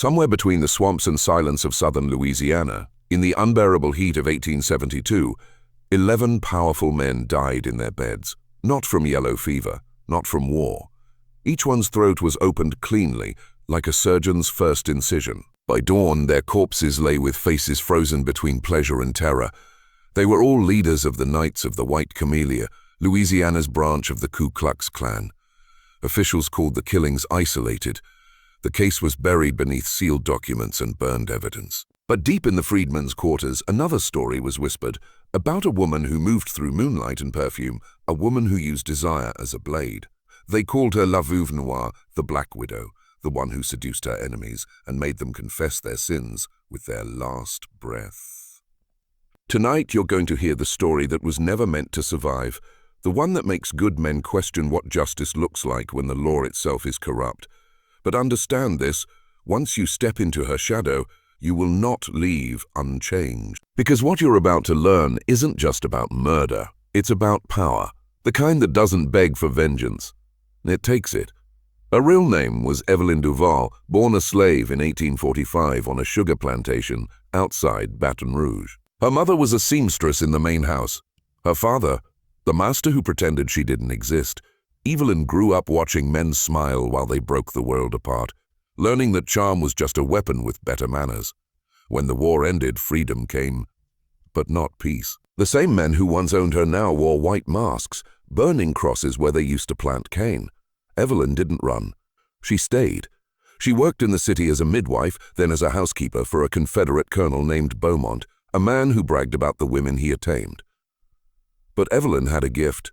Somewhere between the swamps and silence of southern Louisiana, in the unbearable heat of 1872, 11 powerful men died in their beds, not from yellow fever, not from war. Each one's throat was opened cleanly, like a surgeon's first incision. By dawn, their corpses lay with faces frozen between pleasure and terror. They were all leaders of the Knights of the White Camellia, Louisiana's branch of the Ku Klux Klan. Officials called the killings isolated. The case was buried beneath sealed documents and burned evidence. But deep in the freedmen's quarters, another story was whispered about a woman who moved through moonlight and perfume, a woman who used desire as a blade. They called her Lav Noir, the Black Widow, the one who seduced her enemies and made them confess their sins with their last breath. Tonight you're going to hear the story that was never meant to survive, the one that makes good men question what justice looks like when the law itself is corrupt. But understand this, once you step into her shadow, you will not leave unchanged. Because what you're about to learn isn't just about murder, it's about power, the kind that doesn't beg for vengeance. It takes it. Her real name was Evelyn Duval, born a slave in 1845 on a sugar plantation outside Baton Rouge. Her mother was a seamstress in the main house. Her father, the master who pretended she didn't exist. Evelyn grew up watching men smile while they broke the world apart, learning that charm was just a weapon with better manners. When the war ended, freedom came, but not peace. The same men who once owned her now wore white masks, burning crosses where they used to plant cane. Evelyn didn't run. She stayed. She worked in the city as a midwife, then as a housekeeper for a Confederate colonel named Beaumont, a man who bragged about the women he had tamed. But Evelyn had a gift.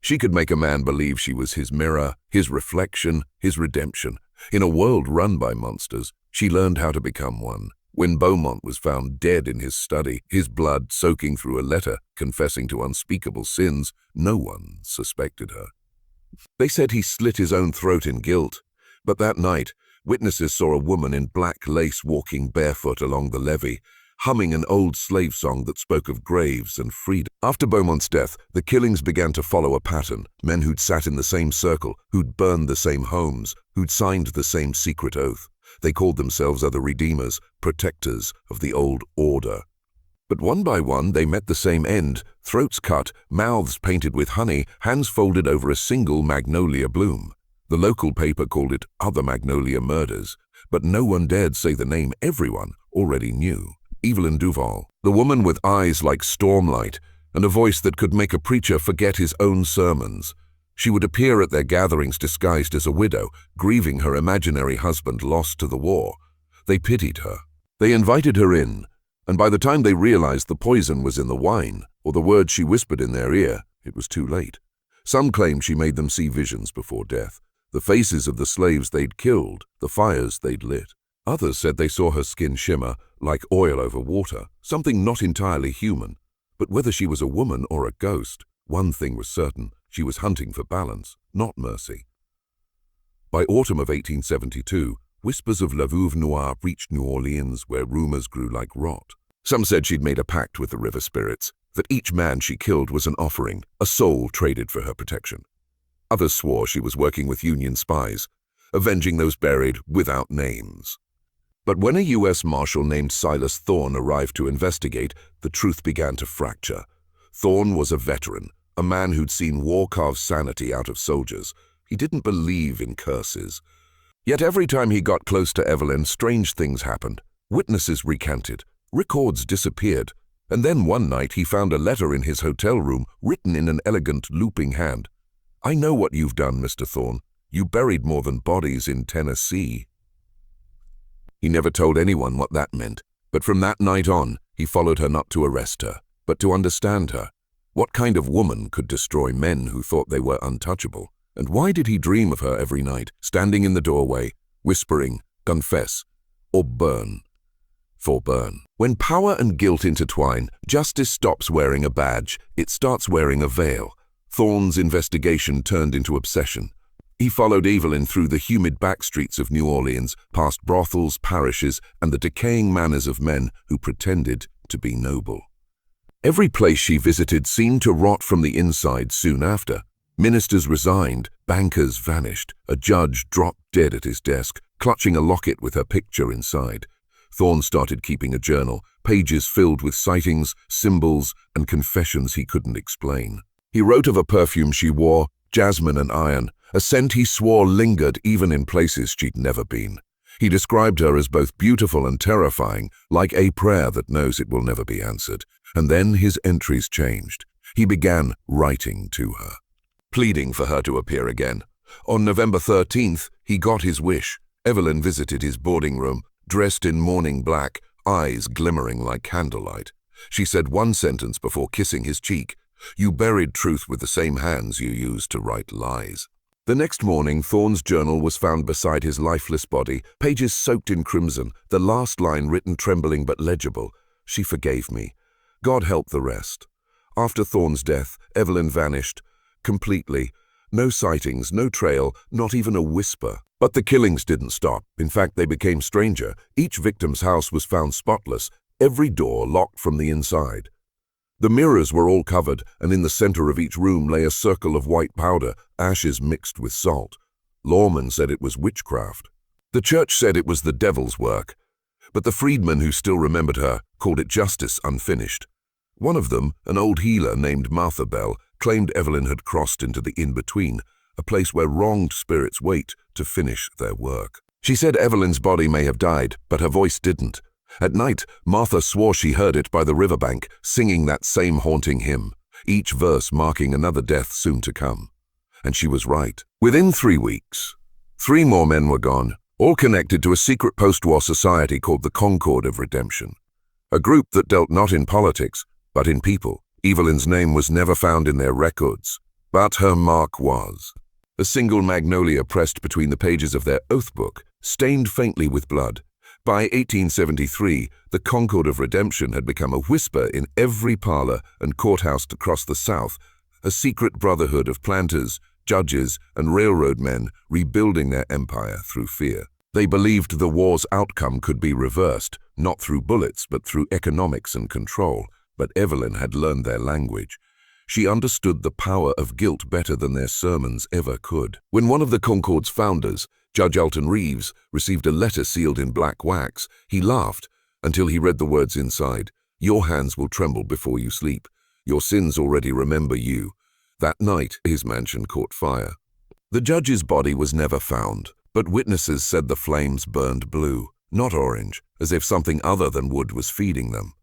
She could make a man believe she was his mirror, his reflection, his redemption. In a world run by monsters, she learned how to become one. When Beaumont was found dead in his study, his blood soaking through a letter confessing to unspeakable sins, no one suspected her. They said he slit his own throat in guilt, but that night, witnesses saw a woman in black lace walking barefoot along the levee, humming an old slave song that spoke of graves and freedom. After Beaumont's death, the killings began to follow a pattern. Men who'd sat in the same circle, who'd burned the same homes, who'd signed the same secret oath. They called themselves other redeemers, protectors of the old order. But one by one, they met the same end, throats cut, mouths painted with honey, hands folded over a single magnolia bloom. The local paper called it Other Magnolia Murders, but no one dared say the name everyone already knew. Evelyn Duval, the woman with eyes like stormlight and a voice that could make a preacher forget his own sermons. She would appear at their gatherings disguised as a widow, grieving her imaginary husband lost to the war. They pitied her. They invited her in, and by the time they realized the poison was in the wine, or the words she whispered in their ear, it was too late. Some claimed she made them see visions before death, the faces of the slaves they'd killed, the fires they'd lit. Others said they saw her skin shimmer like oil over water, something not entirely human. But whether she was a woman or a ghost, one thing was certain, she was hunting for balance, not mercy. By autumn of 1872, whispers of Lav Noir reached New Orleans, where rumors grew like rot. Some said she'd made a pact with the river spirits, that each man she killed was an offering, a soul traded for her protection. Others swore she was working with Union spies, avenging those buried without names. But when a U.S. Marshal named Silas Thorne arrived to investigate, the truth began to fracture. Thorne was a veteran, a man who'd seen war carve sanity out of soldiers. He didn't believe in curses. Yet every time he got close to Evelyn, strange things happened. Witnesses recanted, records disappeared, and then one night he found a letter in his hotel room written in an elegant, looping hand. "I know what you've done, Mr. Thorne. You buried more than bodies in Tennessee." He never told anyone what that meant, but from that night on, he followed her not to arrest her, but to understand her. What kind of woman could destroy men who thought they were untouchable? And why did he dream of her every night, standing in the doorway, whispering, "Confess," or "Burn"? For burn. When power and guilt intertwine, justice stops wearing a badge, it starts wearing a veil. Thorne's investigation turned into obsession. He followed Evelyn through the humid back streets of New Orleans, past brothels, parishes, and the decaying manners of men who pretended to be noble. Every place she visited seemed to rot from the inside soon after. Ministers resigned, bankers vanished, a judge dropped dead at his desk, clutching a locket with her picture inside. Thorne started keeping a journal, pages filled with sightings, symbols, and confessions he couldn't explain. He wrote of a perfume she wore, jasmine and iron, a scent he swore lingered even in places she'd never been. He described her as both beautiful and terrifying, like a prayer that knows it will never be answered. And then his entries changed. He began writing to her, pleading for her to appear again. On November 13th, he got his wish. Evelyn visited his boarding room, dressed in mourning black, eyes glimmering like candlelight. She said one sentence before kissing his cheek: "You buried truth with the same hands you used to write lies." The next morning, Thorne's journal was found beside his lifeless body, pages soaked in crimson, the last line written trembling but legible: "She forgave me. God help the rest." After Thorne's death, Evelyn vanished completely. No sightings, no trail, not even a whisper. But the killings didn't stop. In fact, they became stranger. Each victim's house was found spotless, every door locked from the inside. The mirrors were all covered, and in the center of each room lay a circle of white powder, ashes mixed with salt. Lawmen said it was witchcraft. The church said it was the devil's work. But the freedmen who still remembered her called it justice unfinished. One of them, an old healer named Martha Bell, claimed Evelyn had crossed into the in-between, a place where wronged spirits wait to finish their work. She said Evelyn's body may have died, but her voice didn't. At night, Martha swore she heard it by the riverbank, singing that same haunting hymn, each verse marking another death soon to come. And she was right. Within 3 weeks, 3 more men were gone, all connected to a secret post-war society called the Concord of Redemption, a group that dealt not in politics, but in people. Evelyn's name was never found in their records, but her mark was. A single magnolia pressed between the pages of their oath book, stained faintly with blood. By 1873, the Concord of Redemption had become a whisper in every parlor and courthouse across the South, a secret brotherhood of planters, judges, and railroad men rebuilding their empire through fear. They believed the war's outcome could be reversed, not through bullets, but through economics and control. But Evelyn had learned their language. She understood the power of guilt better than their sermons ever could. When one of the Concord's founders, Judge Alton Reeves, received a letter sealed in black wax, he laughed until he read the words inside: "Your hands will tremble before you sleep. Your sins already remember you." That night, his mansion caught fire. The judge's body was never found, but witnesses said the flames burned blue, not orange, as if something other than wood was feeding them.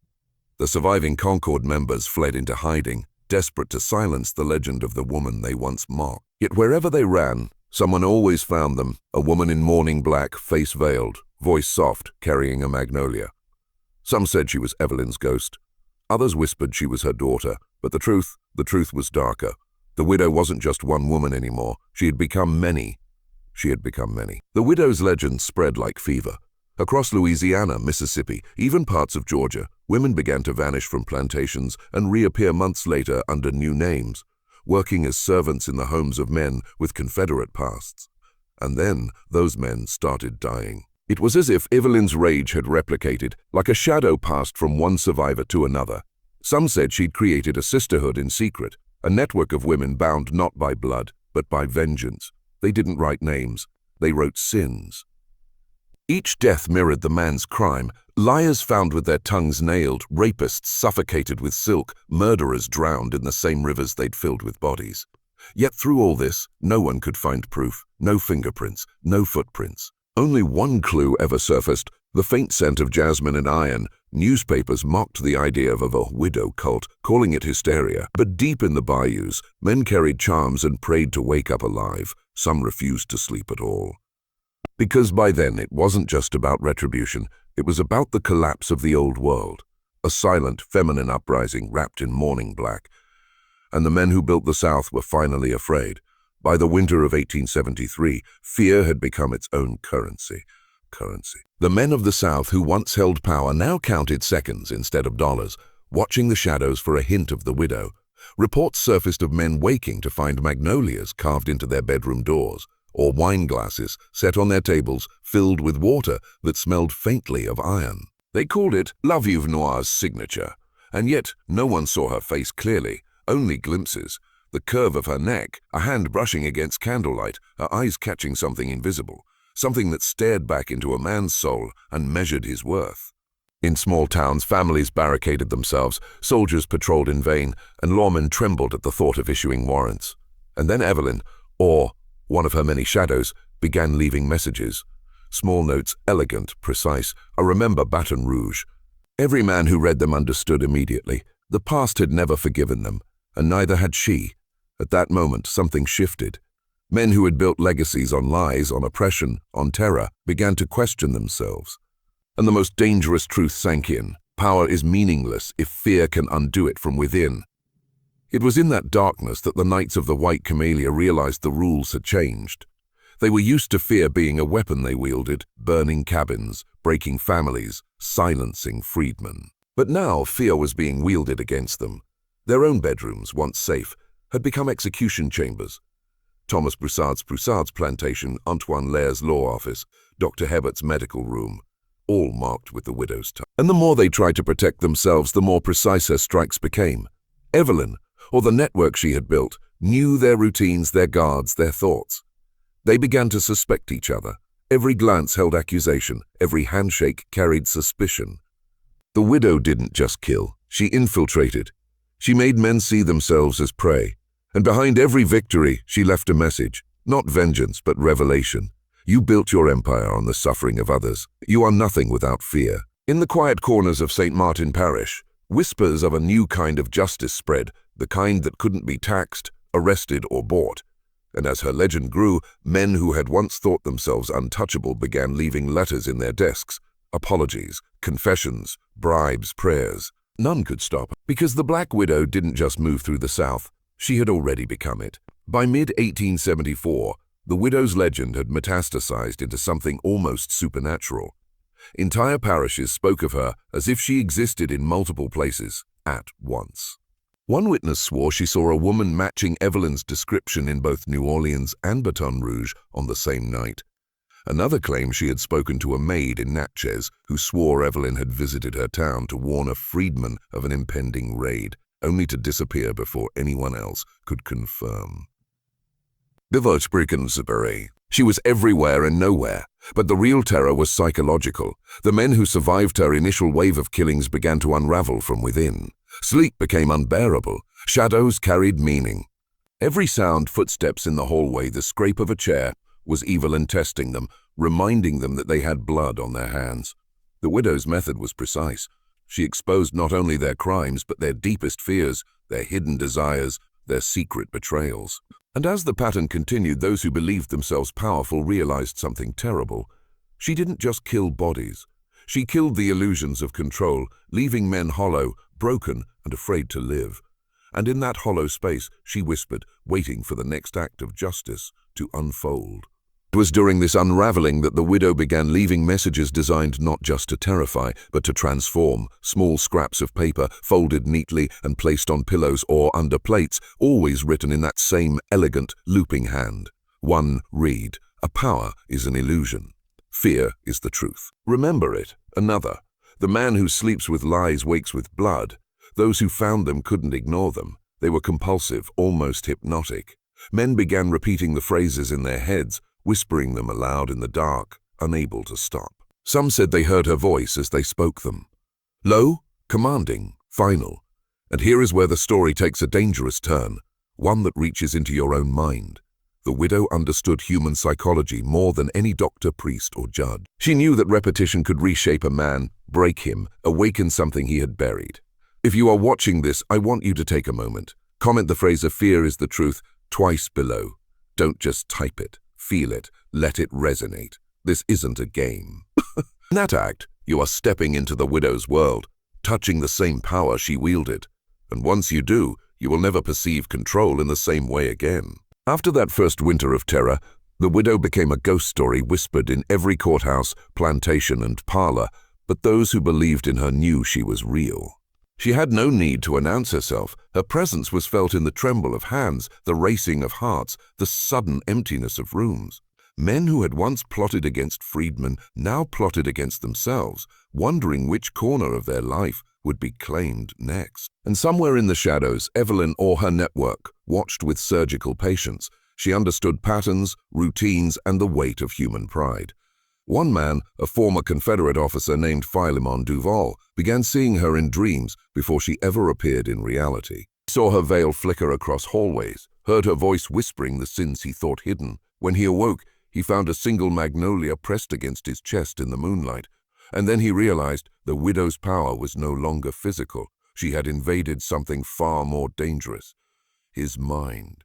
The surviving Concord members fled into hiding, desperate to silence the legend of the woman they once mocked. Yet wherever they ran, someone always found them, a woman in mourning black, face veiled, voice soft, carrying a magnolia. Some said she was Evelyn's ghost. Others whispered she was her daughter, but the truth was darker. The widow wasn't just one woman anymore. She had become many. The widow's legend spread like fever. Across Louisiana, Mississippi, even parts of Georgia, women began to vanish from plantations and reappear months later under new names, working as servants in the homes of men with Confederate pasts. And then those men started dying. It was as if Evelyn's rage had replicated, like a shadow passed from one survivor to another. Some said she'd created a sisterhood in secret, a network of women bound not by blood, but by vengeance. They didn't write names, they wrote sins. Each death mirrored the man's crime: liars found with their tongues nailed, rapists suffocated with silk, murderers drowned in the same rivers they'd filled with bodies. Yet through all this, no one could find proof, no fingerprints, no footprints. Only one clue ever surfaced: the faint scent of jasmine and iron. Newspapers mocked the idea of a widow cult, calling it hysteria. But deep in the bayous, men carried charms and prayed to wake up alive. Some refused to sleep at all. Because by then it wasn't just about retribution, it was about the collapse of the old world. A silent, feminine uprising wrapped in mourning black. And the men who built the South were finally afraid. By the winter of 1873, fear had become its own currency. The men of the South who once held power now counted seconds instead of dollars, watching the shadows for a hint of the widow. Reports surfaced of men waking to find magnolias carved into their bedroom doors, or wine glasses set on their tables filled with water that smelled faintly of iron. They called it Lav Noir's signature, and yet no one saw her face clearly, only glimpses. The curve of her neck, a hand brushing against candlelight, her eyes catching something invisible. something that stared back into a man's soul and measured his worth. In small towns, families barricaded themselves, soldiers patrolled in vain, and lawmen trembled at the thought of issuing warrants. And then Evelyn, or one of her many shadows, began leaving messages. Small notes, elegant, precise, a remember Baton Rouge. Every man who read them understood immediately. The past had never forgiven them, and neither had she. At that moment, something shifted. Men who had built legacies on lies, on oppression, on terror, began to question themselves. And the most dangerous truth sank in. Power is meaningless if fear can undo it from within. It was in that darkness that the Knights of the White Camellia realized the rules had changed. They were used to fear being a weapon they wielded, burning cabins, breaking families, silencing freedmen. But now fear was being wielded against them. Their own bedrooms, once safe, had become execution chambers. Thomas Broussard's plantation, Antoine Laire's law office, Dr. Hebert's medical room, all marked with the widow's tongue. And the more they tried to protect themselves, the more precise her strikes became. Evelyn, or the network she had built, knew their routines, their guards, their thoughts. They began to suspect each other. Every glance held accusation, every handshake carried suspicion. The widow didn't just kill, she infiltrated. She made men see themselves as prey. And behind every victory, she left a message, not vengeance, but revelation. You built your empire on the suffering of others. You are nothing without fear. In the quiet corners of St. Martin Parish, whispers of a new kind of justice spread, the kind that couldn't be taxed, arrested, or bought. And as her legend grew, men who had once thought themselves untouchable began leaving letters in their desks, apologies, confessions, bribes, prayers. None could stop, because the Black Widow didn't just move through the South, she had already become it. By mid-1874, the widow's legend had metastasized into something almost supernatural. Entire parishes spoke of her as if she existed in multiple places at once. One witness swore she saw a woman matching Evelyn's description in both New Orleans and Baton Rouge on the same night. Another claimed she had spoken to a maid in Natchez who swore Evelyn had visited her town to warn a freedman of an impending raid, only to disappear before anyone else could confirm. She was everywhere and nowhere, but the real terror was psychological. The men who survived her initial wave of killings began to unravel from within. Sleep became unbearable. Shadows carried meaning. Every sound, footsteps in the hallway, the scrape of a chair, was Evelyn testing them, reminding them that they had blood on their hands. The widow's method was precise. She exposed not only their crimes, but their deepest fears, their hidden desires, their secret betrayals. And as the pattern continued, those who believed themselves powerful realized something terrible. She didn't just kill bodies. She killed the illusions of control, leaving men hollow, broken, and afraid to live. And in that hollow space, she whispered, waiting for the next act of justice to unfold. It was during this unraveling that the widow began leaving messages designed not just to terrify, but to transform. Small scraps of paper, folded neatly and placed on pillows or under plates, always written in that same elegant, looping hand. One, read, "A power is an illusion. Fear is the truth. Remember it." Another, "The man who sleeps with lies wakes with blood." Those who found them couldn't ignore them. They were compulsive, almost hypnotic. Men began repeating the phrases in their heads, whispering them aloud in the dark, unable to stop. Some said they heard her voice as they spoke them. Low, commanding, final. And here is where the story takes a dangerous turn, one that reaches into your own mind. The widow understood human psychology more than any doctor, priest, or judge. She knew that repetition could reshape a man, break him, awaken something he had buried. If you are watching this, I want you to take a moment. Comment the phrase "of fear is the truth" twice below. Don't just type it. Feel it. Let it resonate. This isn't a game. In that act, you are stepping into the widow's world, touching the same power she wielded. And once you do, you will never perceive control in the same way again. After that first winter of terror, the widow became a ghost story whispered in every courthouse, plantation, and parlor, but those who believed in her knew she was real. She had no need to announce herself. Her presence was felt in the tremble of hands, the racing of hearts, the sudden emptiness of rooms. Men who had once plotted against freedmen now plotted against themselves, wondering which corner of their life would be claimed next. And somewhere in the shadows, Evelyn or her network watched with surgical patience. She understood patterns, routines, and the weight of human pride. One man, a former Confederate officer named Philemon Duval, began seeing her in dreams before she ever appeared in reality. He saw her veil flicker across hallways, heard her voice whispering the sins he thought hidden. When he awoke, he found a single magnolia pressed against his chest in the moonlight. And then he realized the widow's power was no longer physical. She had invaded something far more dangerous: his mind.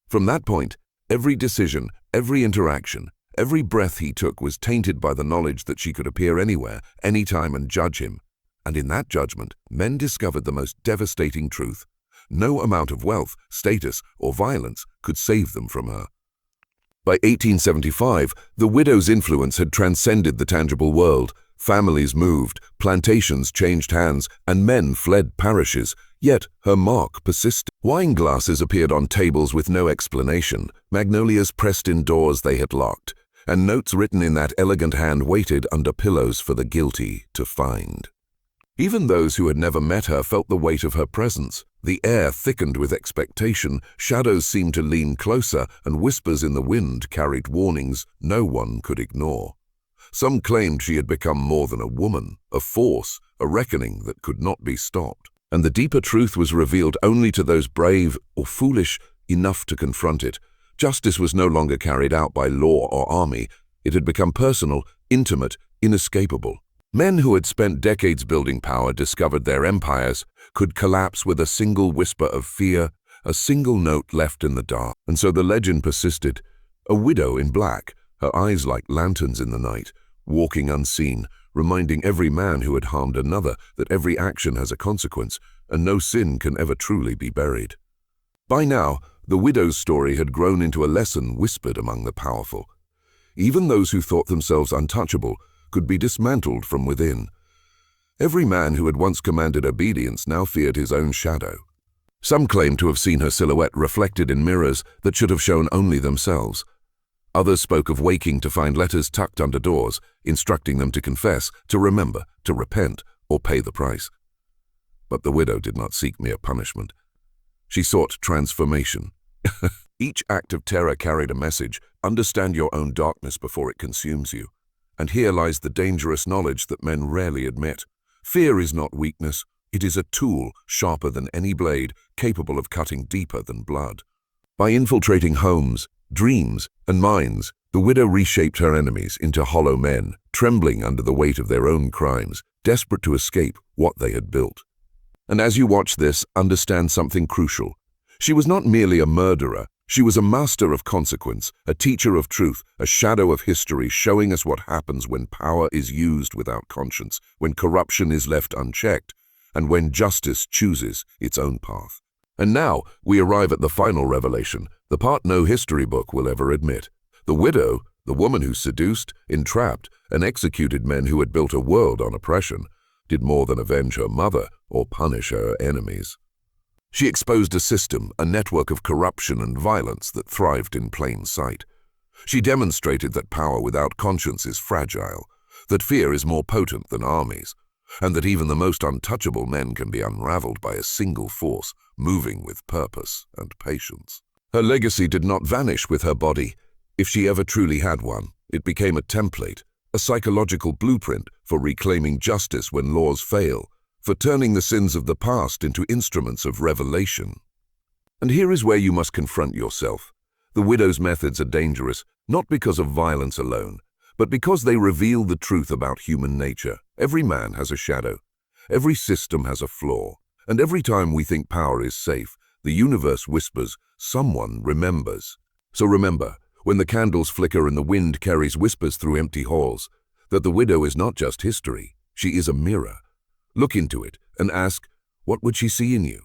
From that point, every decision, every interaction, every breath he took was tainted by the knowledge that she could appear anywhere, anytime, and judge him. And in that judgment, men discovered the most devastating truth: no amount of wealth, status, or violence could save them from her. By 1875, the widow's influence had transcended the tangible world. Families moved, plantations changed hands, and men fled parishes. Yet her mark persisted. Wine glasses appeared on tables with no explanation, magnolias pressed in doors they had locked, and notes written in that elegant hand waited under pillows for the guilty to find. Even those who had never met her felt the weight of her presence. The air thickened with expectation, shadows seemed to lean closer, and whispers in the wind carried warnings no one could ignore. Some claimed she had become more than a woman, a force, a reckoning that could not be stopped. And the deeper truth was revealed only to those brave or foolish enough to confront it. Justice was no longer carried out by law or army. It had become personal, intimate, inescapable. Men who had spent decades building power discovered their empires could collapse with a single whisper of fear, a single note left in the dark. And so the legend persisted: a widow in black, her eyes like lanterns in the night, walking unseen, reminding every man who had harmed another that every action has a consequence, and no sin can ever truly be buried. By now, the widow's story had grown into a lesson whispered among the powerful. Even those who thought themselves untouchable could be dismantled from within. Every man who had once commanded obedience now feared his own shadow. Some claimed to have seen her silhouette reflected in mirrors that should have shown only themselves. Others spoke of waking to find letters tucked under doors, instructing them to confess, to remember, to repent, or pay the price. But the widow did not seek mere punishment. She sought transformation. Each act of terror carried a message: understand your own darkness before it consumes you. And here lies the dangerous knowledge that men rarely admit. Fear is not weakness. It is a tool sharper than any blade, capable of cutting deeper than blood. By infiltrating homes, dreams, and minds, the widow reshaped her enemies into hollow men, trembling under the weight of their own crimes, desperate to escape what they had built. And as you watch this, understand something crucial. She was not merely a murderer. She was a master of consequence, a teacher of truth, a shadow of history showing us what happens when power is used without conscience, when corruption is left unchecked, and when justice chooses its own path. And now we arrive at the final revelation, the part no history book will ever admit. The widow, the woman who seduced, entrapped, and executed men who had built a world on oppression, did more than avenge her mother or punish her enemies. She exposed a system, a network of corruption and violence that thrived in plain sight. She demonstrated that power without conscience is fragile, that fear is more potent than armies, and that even the most untouchable men can be unraveled by a single force, moving with purpose and patience. Her legacy did not vanish with her body. If she ever truly had one, it became a template, a psychological blueprint for reclaiming justice when laws fail, for turning the sins of the past into instruments of revelation. And here is where you must confront yourself. The widow's methods are dangerous, not because of violence alone, but because they reveal the truth about human nature. Every man has a shadow. Every system has a flaw. And every time we think power is safe, the universe whispers, someone remembers. So remember, when the candles flicker and the wind carries whispers through empty halls, that the widow is not just history, she is a mirror. Look into it and ask, what would she see in you?